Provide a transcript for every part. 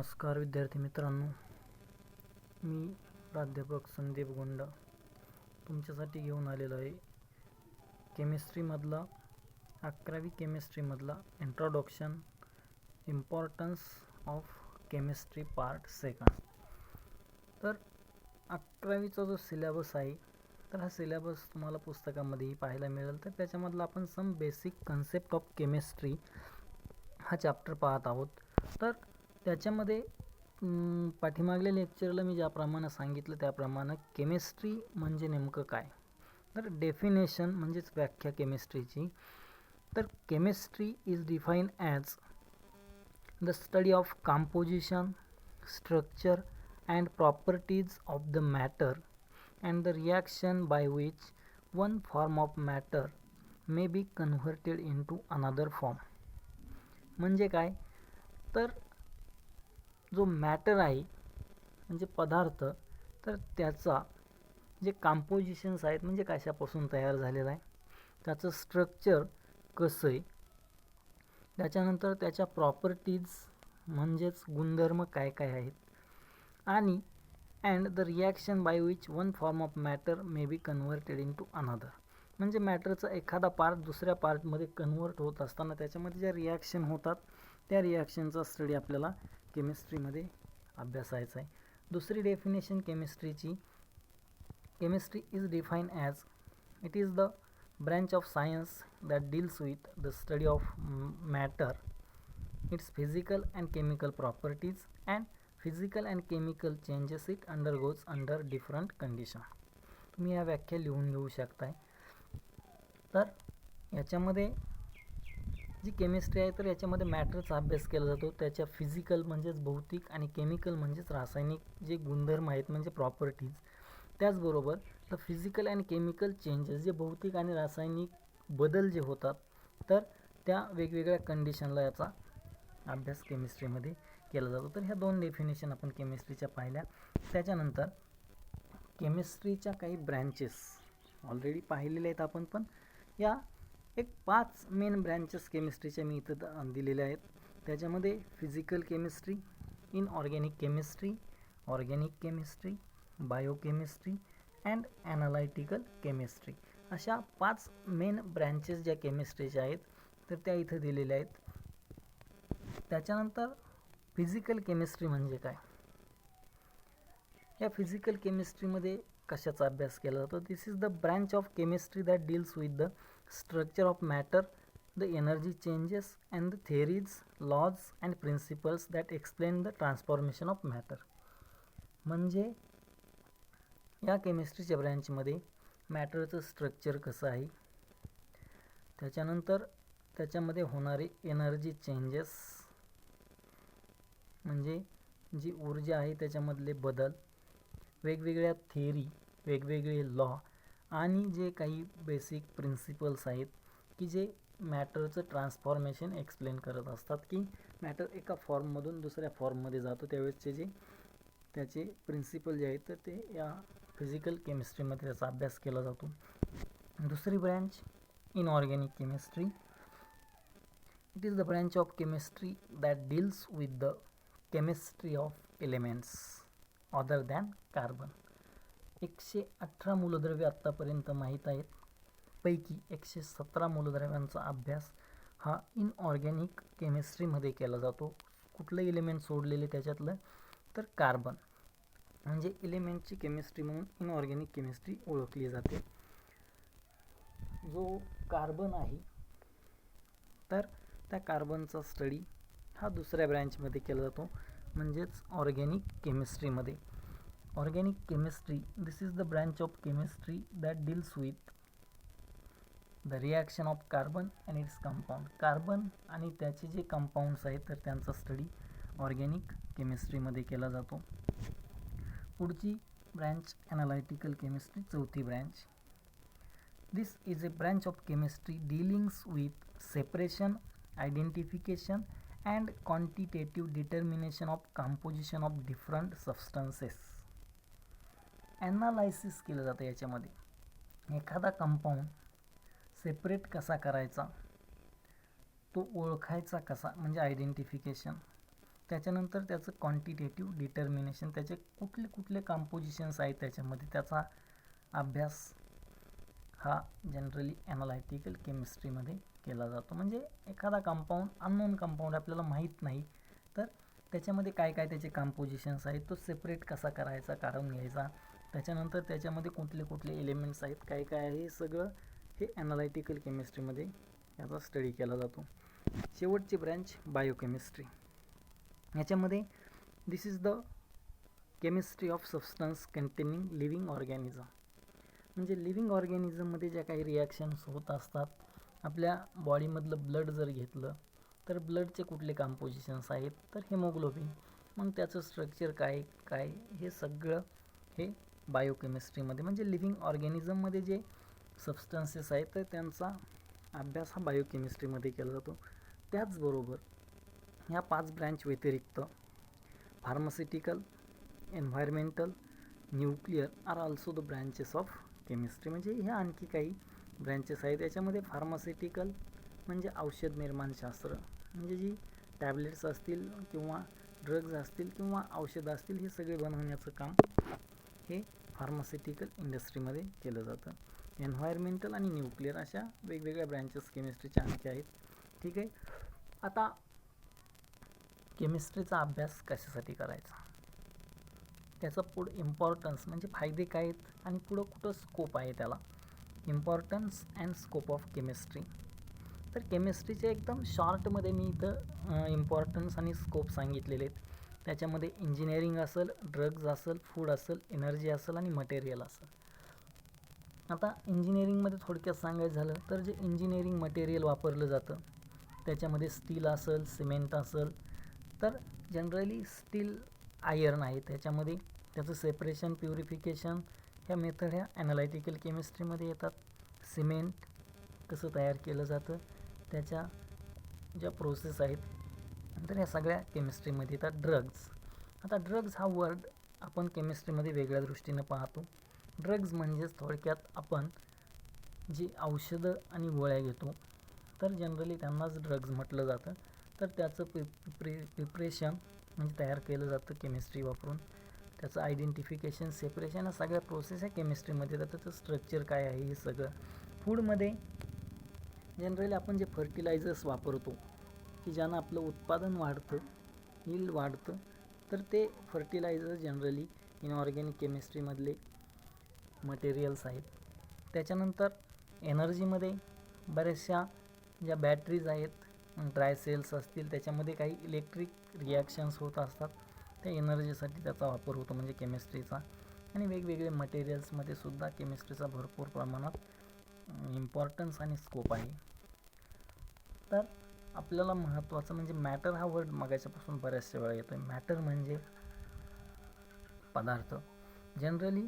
नमस्कार विद्यार्थी मित्रांनो, मी प्राध्यापक संदीप गुंड तुमच्यासाठी घेऊन आलेलो आहे केमिस्ट्रीमधला 11वी केमिस्ट्रीमधला introduction importance of chemistry part second. तर 11वीचा जो सिलेबस आहे तर हा सिलेबस तुम्हाला पुस्तकामध्येही पाहायला मिळेल। तर त्याच्यामधला आपण some basic concept of chemistry हा चॅप्टर पाहत आहोत। तर त्याच्यामध्ये पाठीमागल्या लेक्चरला मी ज्याप्रमाणे सांगितलं त्याप्रमाणे केमिस्ट्री म्हणजे नेमकं काय, तर डेफिनेशन म्हणजेच व्याख्या केमिस्ट्रीची। तर chemistry is define as the study of composition, structure and properties of the matter and the reaction by which one form of matter may be converted into another form. म्हणजे काय, तर जो मॅटर आहे म्हणजे पदार्थ, तर त्याचा जे कंपोजिशन्स आहेत म्हणजे कशापासून तयार झालेला आहे, त्याचं स्ट्रक्चर कसं आहे, त्याच्यानंतर त्याच्या प्रॉपर्टीज म्हणजेच गुणधर्म काय काय आहेत, आणि and the reaction by which one form of matter may be converted into another. म्हणजे मॅटरचा एखादा पार्ट दुसऱ्या पार्टमध्ये कन्व्हर्ट होत असताना त्याच्यामध्ये ज्या रिॲक्शन होतात त्या रिॲक्शनचा स्टडी आपल्याला केमिस्ट्रीमध्ये अभ्यासायचा आहे। दुसरी डेफिनेशन केमिस्ट्रीची, chemistry is define as it is the branch of science that deals with the study of matter, its physical and chemical properties and physical and chemical changes it undergoes under different condition. तुम्ही या व्याख्या लिहून घेऊ शकताय। तर याच्यामध्ये जी chemistry आहे तर याच्यामध्ये मॅटरचा अभ्यास केला जातो, त्याच्या फिजिकल म्हणजेच भौतिक आणि केमिकल म्हणजेच रासायनिक जे गुणधर्म आहेत म्हणजे प्रॉपर्टीज, त्याचबरोबर the physical and chemical changes जे भौतिक आणि रासायनिक बदल जे होतात तर त्या वेगवेगळ्या कंडिशनला याचा अभ्यास केमिस्ट्रीमध्ये केला जातो। तर ह्या दोन डेफिनेशन आपण केमिस्ट्रीच्या पाहिल्या। त्याच्यानंतर केमिस्ट्रीच्या काही ब्रँचेस ऑलरेडी पाहिलेले आहेत आपण, पण या एक 5 मेन ब्रँचेस केमिस्ट्रीच्या मी इथं दिलेल्या आहेत। त्याच्यामध्ये physical chemistry, inorganic chemistry, organic chemistry, biochemistry and analytical chemistry, अशा 5 मेन ब्रँचेस ज्या केमिस्ट्रीच्या आहेत तर त्या इथं दिलेल्या आहेत। त्याच्यानंतर फिजिकल केमिस्ट्री म्हणजे काय, या फिजिकल केमिस्ट्रीमध्ये कशाचा अभ्यास केला जातो, this is the branch of chemistry that deals with the structure of matter, the energy changes and the theories, laws and principles that explain the transformation of matter. म्हणजे या केमिस्ट्रीच्या ब्रँचमध्ये मॅटरचं स्ट्रक्चर कसं आहे, त्याच्यानंतर त्याच्यामध्ये होणारे एनर्जी चेंजेस म्हणजे जी ऊर्जा आहे त्याच्यामधले बदल, वेगवेगळ्या थेअरी, वेगवेगळे लॉ आणि जे काही बेसिक प्रिन्सिपल्स आहेत की जे मॅटरचं ट्रान्सफॉर्मेशन एक्सप्लेन करत असतात, की मॅटर एका फॉर्ममधून दुसऱ्या फॉर्ममध्ये जातो त्यावेळेसचे जे त्याचे प्रिन्सिपल जे आहेत तर ते या फिजिकल केमिस्ट्रीमध्ये त्याचा अभ्यास केला जातो। दुसरी branch inorganic chemistry, it is the branch of chemistry that deals with the chemistry of elements other than carbon. 118 मूलद्रव्ये आत्तापर्यंत माहीत आहेत, पैकी 117 मूलद्रव्यांचा अभ्यास हा इनऑर्गॅनिक केमिस्ट्रीमध्ये केला जातो। कुठलं एलिमेंट सोडलेले त्याच्यातलं, तर कार्बन, म्हणजे एलिमेंटची केमिस्ट्री म्हणून इनऑर्गॅनिक केमिस्ट्री ओळखली जाते। जो कार्बन आहे तर त्या कार्बनचा स्टडी हा दुसऱ्या ब्रँचमध्ये केला जातो म्हणजेच ऑर्गॅनिक केमिस्ट्रीमध्ये। Organic chemistry, this is the branch of chemistry that deals with the reaction of carbon and its compound. Carbon आणि त्याचे जे कंपाऊंड्स आहेत तर त्यांचा स्टडी ऑर्गॅनिक केमिस्ट्रीमध्ये केला जातो। पुढची ब्रँच ॲनालायटिकल केमिस्ट्री, चौथी branch, this is a branch of chemistry dealings with separation, identification and quantitative determination of composition of different substances. Analysis केलं जातं याच्यामध्ये, एखादा कंपाऊंड सेपरेट कसा करायचा, तो ओळखायचा कसा म्हणजे आयडेंटिफिकेशन, त्याच्यानंतर त्याचं क्वांटिटेटिव्ह डिटर्मिनेशन, त्याचे कुठले कुठले कंपोजिशन्स आहेत त्याच्यामध्ये, त्याचा अभ्यास हा जनरली ॲनालिटिकल केमिस्ट्रीमध्ये केला जातो. म्हणजे एखादा कंपाऊंड, अननोन कंपाऊंड आपल्याला माहीत नाही, तर त्याच्यामध्ये काय काय त्याचे कंपोजिशन्स आहेत, तो सेपरेट कसा करायचा, काढून घ्यायचा, त्याच्यानंतर त्याच्यामध्ये कुठले कुठले एलिमेंट्स आहेत, काय काय आहे, हे सगळं हे ॲनालिटिकल केमिस्ट्रीमध्ये याचा स्टडी केला जातो. शेवटची ब्रँच बायोकेमिस्ट्री. याच्यामध्ये this is the chemistry of substance containing living organism. म्हणजे लिव्हिंग ऑर्गॅनिझममध्ये ज्या काही रिॲक्शन्स होत असतात, आपल्या बॉडीमधलं ब्लड जर घेतलं तर ब्लडचे कुठले कंपोजिशन्स आहेत, तर हिमोग्लोबिन, मग त्याचं स्ट्रक्चर काय काय हे सगळं हे बायोकेमिस्ट्रीमध्ये, म्हणजे लिव्हिंग ऑर्गॅनिझममध्ये जे सबस्टन्सेस आहेत तर त्यांचा अभ्यास हा बायोकेमिस्ट्रीमध्ये केला जातो. त्याचबरोबर ह्या 5 ब्रँच व्यतिरिक्त pharmaceutical, environmental, nuclear are also the branches of chemistry. म्हणजे ह्या आणखी काही ब्रँचेस आहेत. याच्यामध्ये फार्मास्युटिकल म्हणजे औषध निर्माणशास्त्र, म्हणजे जी टॅबलेट्स असतील किंवा ड्रग्ज असतील किंवा औषधं असतील, हे सगळे बनवण्याचं काम हे फार्मास्युटिकल इंडस्ट्रीमध्ये केलं जातं. एन्व्हायरमेंटल आणि न्यूक्लिअर अशा वेगवेगळ्या ब्रँचेस केमिस्ट्रीच्या आणखी आहेत. ठीक आहे. आता केमिस्ट्रीचा अभ्यास कशासाठी करायचा, त्याचं पुढं इम्पॉर्टन्स म्हणजे फायदे काय आहेत आणि पुढं कुठं स्कोप आहे त्याला. Importance and scope of chemistry. तर केमिस्ट्रीचे एकदम शॉर्टमध्ये मी इथं इम्पॉर्टन्स आणि स्कोप सांगितलेले आहेत. त्याच्यामध्ये इंजिनिअरिंग असेल, ड्रग्ज असेल, फूड असेल, एनर्जी असेल आणि मटेरियल असेल. आता इंजिनिअरिंगमध्ये थोडक्यात सांगायचं झालं तर जे इंजिनिअरिंग मटेरियल वापरलं जातं त्याच्यामध्ये स्टील असेल, सिमेंट असेल, तर जनरली स्टील आयर्न आहे, त्याच्यामध्ये त्याचं सेपरेशन, प्युरिफिकेशन ह्या मेथड ह्या ॲनालिटिकल केमिस्ट्रीमध्ये येतात. सिमेंट कसं तयार केलं जातं, त्याच्या ज्या प्रोसेस आहेत, तर ह्या सगळ्या केमिस्ट्रीमध्ये येतात. ड्रग्ज. आता ड्रग्ज हा वर्ड आपण केमिस्ट्रीमध्ये वेगळ्या दृष्टीनं पाहतो. ड्रग्ज म्हणजेच थोडक्यात आपण जी औषधं आणि गोळ्या घेतो तर जनरली त्यांनाच ड्रग्ज म्हटलं जातं. तर त्याचं प्रिपरेशन म्हणजे तयार केलं जातं केमिस्ट्री वापरून, त्याचं आयडेंटिफिकेशन, सेपरेशन या सगळ्या प्रोसेस ह्या केमिस्ट्रीमध्ये येतात. त्याचं स्ट्रक्चर काय आहे हे सगळं. फूडमध्ये जनरली आपण जे फर्टिलायझर्स वापरतो की ज्यानं आपलं उत्पादन वाढतं, यील्ड वाढतं, तर ते फर्टिलायझर जनरली इनऑर्गॅनिक केमिस्ट्रीमधले मटेरियल्स आहेत. त्याच्यानंतर एनर्जीमध्ये बऱ्याचशा ज्या बॅटरीज आहेत, ड्राय सेल्स असतील, त्याच्यामध्ये काही इलेक्ट्रिक रिॲक्शन्स होत असतात, त्या एनर्जीसाठी त्याचा वापर होतो म्हणजे केमिस्ट्रीचा. आणि वेगवेगळे मटेरियल्समध्ये सुद्धा केमिस्ट्रीचा भरपूर प्रमाणात इम्पॉर्टन्स आणि स्कोप आहे. तर आपल्याला महत्त्वाचं म्हणजे मॅटर हा वर्ड मगाच्यापासून बऱ्याचशा वेळा येतो आहे. मॅटर म्हणजे पदार्थ. जनरली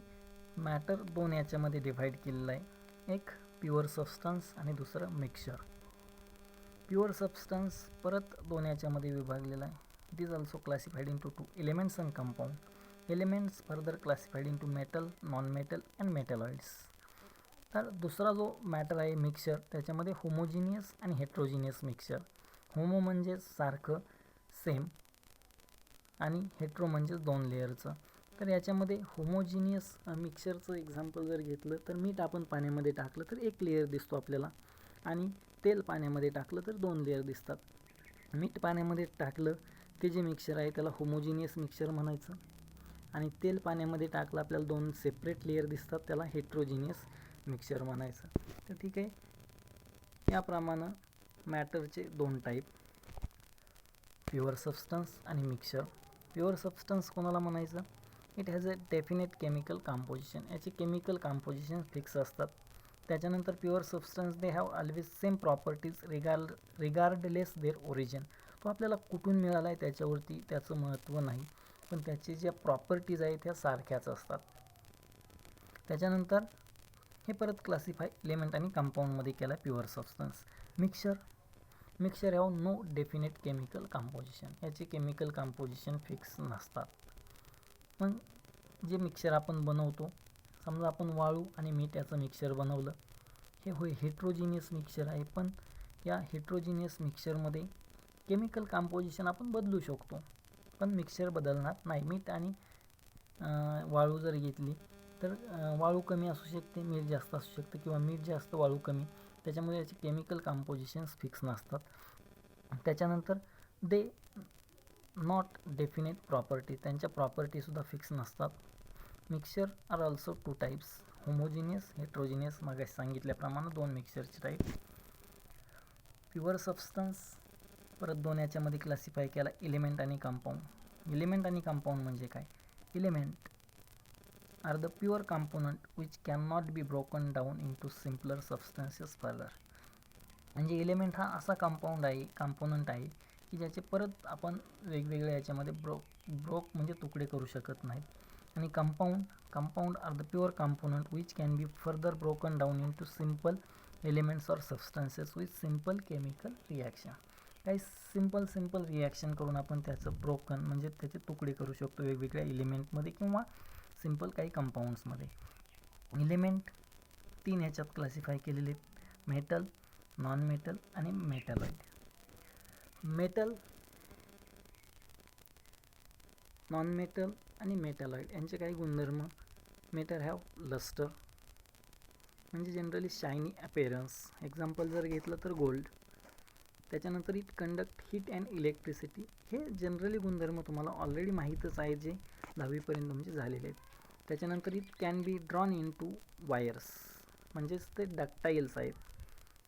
मॅटर 2 याच्यामध्ये डिव्हाइड केलेलं आहे, एक प्युअर सबस्टन्स आणि दुसरं मिक्सचर. प्युअर सबस्टन्स परत 2 याच्यामध्ये विभागलेला आहे. It is also classified into 2 elements and compound. Elements further classified into metal, non metal and metalloids. तर दुसरा जो मॅटर आहे मिक्सचर, त्याच्यामध्ये होमोजिनियस आणि हेट्रोजिनियस मिक्सचर. होमो म्हणजे सारखं, सेम, आणि हेट्रो म्हणजे 2 लेअरचं. तर याच्यामध्ये होमोजिनियस मिक्सचरचं एक्झाम्पल जर घेतलं तर मीठ आपण पाण्यामध्ये टाकलं तर 1 लेअर दिसतो आपल्याला, आणि तेल पाण्यामध्ये टाकलं तर 2 लेअर दिसतात. मीठ पाण्यामध्ये टाकलं ते जे मिक्सचर आहे त्याला होमोजिनियस मिक्सचर म्हणायचं, आणि तेल पाण्यामध्ये टाकलं आपल्याला 2 सेपरेट लेअर दिसतात, त्याला हेट्रोजिनियस मिक्सचर म्हणायचं. तर ठीक आहे. याप्रमाणे मॅटरचे 2 टाईप, प्युअर सबस्टन्स आणि मिक्सचर. प्युअर सबस्टन्स कोणाला म्हणायचं, it has a definite chemical composition. याचे केमिकल कंपोजिशन फिक्स असतात. त्याच्यानंतर pure substance they have always same properties regardless their origin. तो आपल्याला कुठून मिळाला आहे त्याच्यावरती त्याचं महत्त्व नाही, पण त्याचे ज्या प्रॉपर्टीज आहेत त्या सारख्याच असतात. त्याच्यानंतर हे परत क्लासिफाय एलिमेंट आणि कंपाऊंडमध्ये केला pure substance. Mixture have no definite chemical composition. याचे केमिकल कंपोजिशन फिक्स नसतात. मग जे मिक्सचर आपण बनवतो, समजा आपण वाळू आणि मीठ याचं मिक्सचर बनवलं, हे हेट्रोजिनियस मिक्सचर आहे, पण या हेट्रोजिनियस मिक्सचरमध्ये केमिकल कंपोजिशन आपण बदलू शकतो. पण मिक्सचर बदलणार नाही. मीठ आणि वाळू जर घेतली तर वाळू कमी असू शकते, मीठ जास्त असू शकते, किंवा मीठ जास्त वाळू कमी, त्याच्यामुळे याचे केमिकल कंपोजिशन्स फिक्स नसतात. त्याच्यानंतर दे नॉट डेफिनेट प्रॉपर्टी, त्यांच्या प्रॉपर्टीसुद्धा फिक्स नसतात. Mixture are also two types, homogeneous, heterogeneous. मागाशी सांगितल्याप्रमाणे दोन मिक्सचरचे टाईप. प्युअर सबस्टन्स परत दोन याच्यामध्ये क्लासिफाय केला, एलिमेंट आणि कंपाऊंड. एलिमेंट आणि कंपाऊंड म्हणजे काय? Element are the pure component which can not be broken down into simpler substances further. म्हणजे एलिमेंट हा असा कंपोनंट आहे की ज्याचे परत आपण वेगवेगळ्या याच्यामध्ये ब्रोक म्हणजे तुकडे करू शकत नाहीत. आणि compound are the pure component which can be further broken down into simple elements or substances with simple chemical reaction. काही सिम्पल रिॲक्शन करून आपण त्याचं ब्रोकन म्हणजे त्याचे तुकडे करू शकतो वेगवेगळ्या एलिमेंटमध्ये किंवा सिम्पल काही कंपाऊंड्समध्ये. एलिमेंट तीन ह्याच्यात क्लासिफाय केलेले आहेत, मेटल, नॉन मेटल आणि मेटॅलॉइड. मेटल, नॉन मेटल आणि मेटॅलॉइड यांचे काही गुणधर्म. मेटल हॅव लस्टर म्हणजे जनरली शायनी अपेरन्स. एक्झाम्पल जर घेतलं तर गोल्ड. त्याच्यानंतर it conduct heat and electricity. हे जनरली गुणधर्म तुम्हाला ऑलरेडी माहीतच आहे, जे 10वीपर्यंत म्हणजे झालेले आहेत. त्याच्यानंतर it can be drawn into wires, म्हणजेच ते डक्टाईल्स आहेत,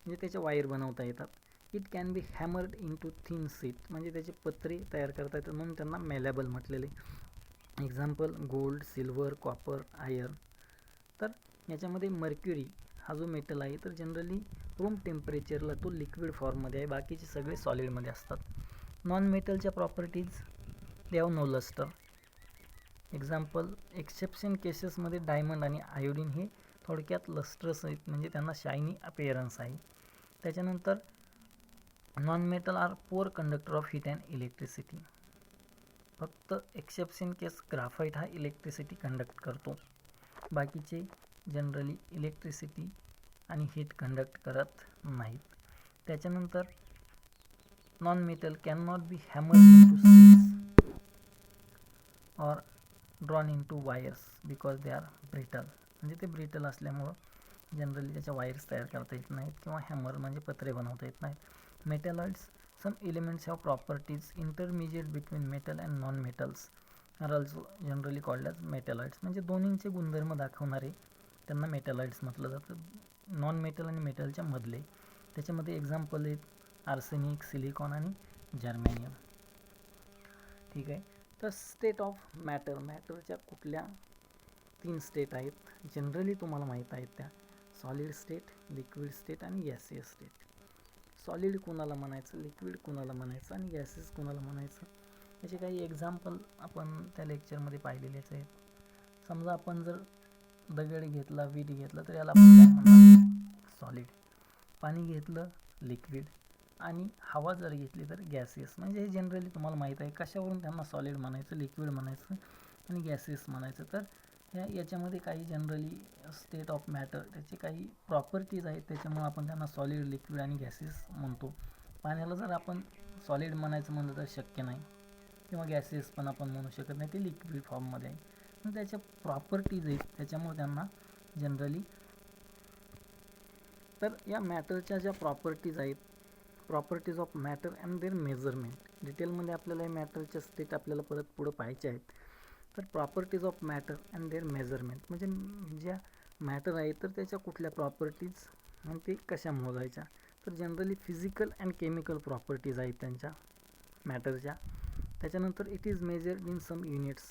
म्हणजे त्याचे वायर बनवता येतात. It can be hammered into thin sheet, म्हणजे त्याचे पत्रे तयार करता येतात, म्हणून त्यांना मॅलेबल म्हटलेले. Example gold, silver, copper, iron. तर याच्यामध्ये मर्क्युरी हा जो मेटल आहे तर जनरली रूम टेम्परेचरला तो लिक्विड फॉर्ममध्ये आहे, बाकीचे सगळे सॉलिडमध्ये असतात. नॉन मेटलच्या properties, they have no lustre. Example exception केसेसमध्ये डायमंड आणि आयोडीन हे थोडक्यात लस्टरस आहेत, म्हणजे त्यांना शायनी अपेअरन्स आहे. त्याच्यानंतर non metal are poor conductor of heat and electricity. फक्त एक्सेप्शन केस ग्राफाईट हा इलेक्ट्रिसिटी कंडक्ट करतो, बाकीचे जनरली इलेक्ट्रिसिटी आणि हीट कंडक्ट करत नाहीत. त्याच्यानंतर non metal can not be hammered into sticks or drawn into wires because they are brittle, म्हणजे ते ब्रिटल असल्यामुळं जनरली त्याच्या वायर्स तयार करता येत नाहीत किंवा हॅमर म्हणजे पत्रे बनवता येत नाहीत. Metalloids, some elements have properties intermediate between metal and non metals are also generally called as metalloids. म्हणजे दोन्हींचे गुणधर्म दाखवणारे त्यांना मेटॅलॉइड्स म्हटलं जातं, नॉन मेटल आणि मेटलच्या मधले. त्याच्यामध्ये एक्झाम्पल आहेत आर्सेनिक, सिलिकॉन आणि जर्मेनियम. ठीक आहे. तर स्टेट ऑफ मॅटर, मॅटरच्या कुठल्या 3 स्टेट आहेत जनरली तुम्हाला माहीत आहेत त्या, सॉलिड स्टेट, लिक्विड स्टेट आणि गॅसियस स्टेट. सॉलिड कोणाला म्हणायचं, लिक्विड कोणाला म्हणायचं आणि गॅसेस कोणाला म्हणायचं, याचे काही एक्झाम्पल आपण त्या लेक्चरमध्ये पाहिलेलेच आहेत. समजा आपण जर दगड घेतला, वीट घेतलं तर याला आपण काय म्हणणार, सॉलिड. पाणी घेतलं, लिक्विड. आणि हवा जर घेतली तर गॅसियस. म्हणजे हे जनरली तुम्हाला माहीत आहे कशावरून त्यांना सॉलिड म्हणायचं, लिक्विड म्हणायचं आणि गॅसियस म्हणायचं. तर याच्यामध्ये काही जनरली स्टेट ऑफ मॅटर त्याचे काही प्रॉपर्टीज आहेत, त्याच्यामुळे आपण त्यांना सॉलिड, लिक्विड आणि गॅसियस म्हणतो. पाण्याला जर आपण सॉलिड म्हणायचं म्हणलं तर शक्य नाही, किंवा गॅसियस पण आपण म्हणू शकत नाही, ते लिक्विड फॉर्ममध्ये आहे. पण त्याच्या प्रॉपर्टीज आहेत त्याच्यामुळे त्यांना जनरली. तर या मॅटरच्या ज्या प्रॉपर्टीज आहेत, properties of matter and their measurement, डिटेलमध्ये आपल्याला हे मॅटरच्या स्टेट आपल्याला परत पुढं पाहायचे आहेत. तर properties of matter and their measurement म्हणजे ज्या मॅटर आहे तर त्याच्या कुठल्या प्रॉपर्टीज आणि ते कशा मोजायच्या. तर generally physical and chemical properties आहेत त्यांच्या मॅटरच्या. त्याच्यानंतर it is measured in some units,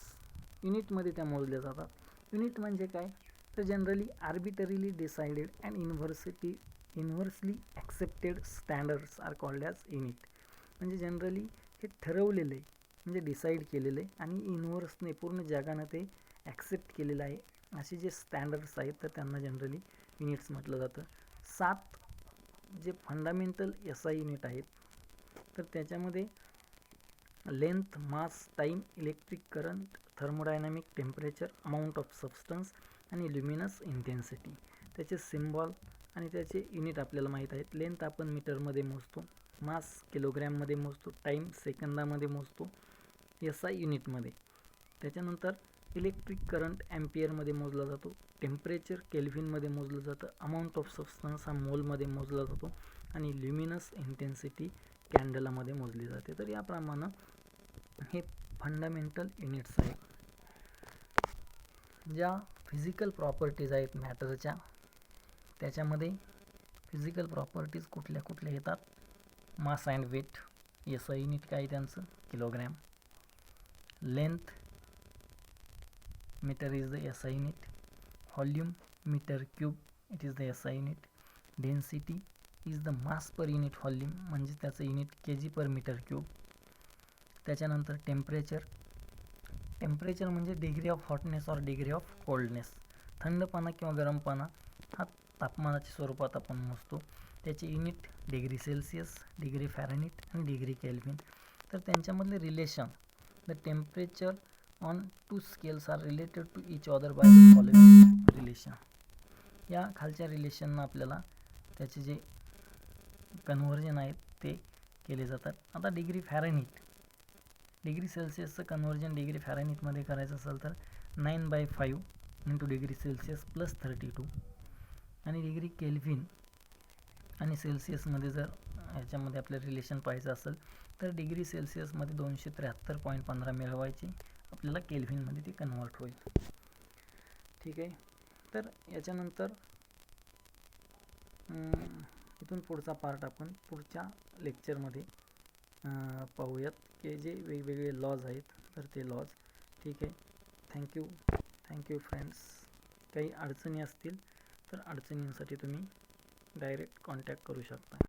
युनिटमध्ये त्या मोजल्या जातात. युनिट म्हणजे काय, तर generally arbitrarily decided and inversely accepted standards are called as unit. म्हणजे जनरली हे ठरवलेलं आहे, म्हणजे डिसाईड केलेलं आहे आणि युनिव्हर्सने पूर्ण जगानं ते ॲक्सेप्ट केलेलं आहे, असे जे स्टँडर्ड्स आहेत तर त्यांना जनरली युनिट्स म्हटलं जातं. 7 जे फंडामेंटल SI युनिट आहेत तर त्याच्यामध्ये length, mass, time, electric current, thermodynamic, temperature, amount of substance आणि ल्युमिनस इंटेन्सिटी. त्याचे सिम्बॉल आणि त्याचे युनिट आपल्याला माहीत आहेत. लेंथ आपण मीटरमध्ये मोजतो, मास किलोग्रॅममध्ये मोजतो, टाईम सेकंदामध्ये मोजतो, SI युनिटमध्ये. त्याच्यानंतर इलेक्ट्रिक करंट ॲम्पियरमध्ये मोजला जातो, टेम्परेचर केल्व्हिनमध्ये मोजलं जातं, अमाऊंट ऑफ सबस्टन्स हा मोलमध्ये मोजला जातो आणि ल्युमिनस इंटेन्सिटी कॅन्डलामध्ये मोजली जाते. तर याप्रमाणे हे फंडामेंटल युनिट्स आहेत. ज्या फिजिकल प्रॉपर्टीज आहेत मॅटरच्या, त्याच्यामध्ये फिजिकल प्रॉपर्टीज कुठल्या कुठल्या येतात? Mass and weight, SI unit काय त्यांचं? Kilogram. Length, metre is the SI unit. Volume, metre cube, it is the SI unit. Density is the mass per unit volume, म्हणजे त्याचं unit kg per metre cube. त्याच्यानंतर temperature, temperature म्हणजे degree of hotness और degree of coldness. थंडपणा किंवा गरमपणा हा तापमानाच्या स्वरूपात आपण मोजतो. त्याचे unit degree Celsius, degree Fahrenheit आणि डिग्री केल्व्हिन. तर त्यांच्यामधले relation, the temperature on two scales are related to each other by the following relation. या खालच्या रिलेशननं आपल्याला त्याचे जे कन्व्हर्जन आहेत ते केले जातात. आता degree Fahrenheit, degree सेल्सिअसचं conversion degree फॅरेनहीटमध्ये करायचं असेल तर 9/5 इंटू डिग्री सेल्सिअस प्लस 32. आणि डिग्री केल्व्हिन आणि सेल्सिअसमध्ये जर ह्याच्यामध्ये आपल्याला रिलेशन पाहायचं असेल तर डिग्री सेल्सिअसमध्ये 273.15 मिळवायचे, आपल्याला केल्व्हिनमध्ये ते कन्वर्ट होईल. ठीक आहे. तर याच्यानंतर इथून पुढचा पार्ट आपण पुढच्या लेक्चरमध्ये पाहूयात, की जे वेगवेगळे लॉज आहेत तर ते लॉज. ठीक आहे. Thank you friends. काही अडचणी असतील तर अडचणींसाठी तुम्ही डायरेक्ट कॉन्टॅक्ट करू शकता.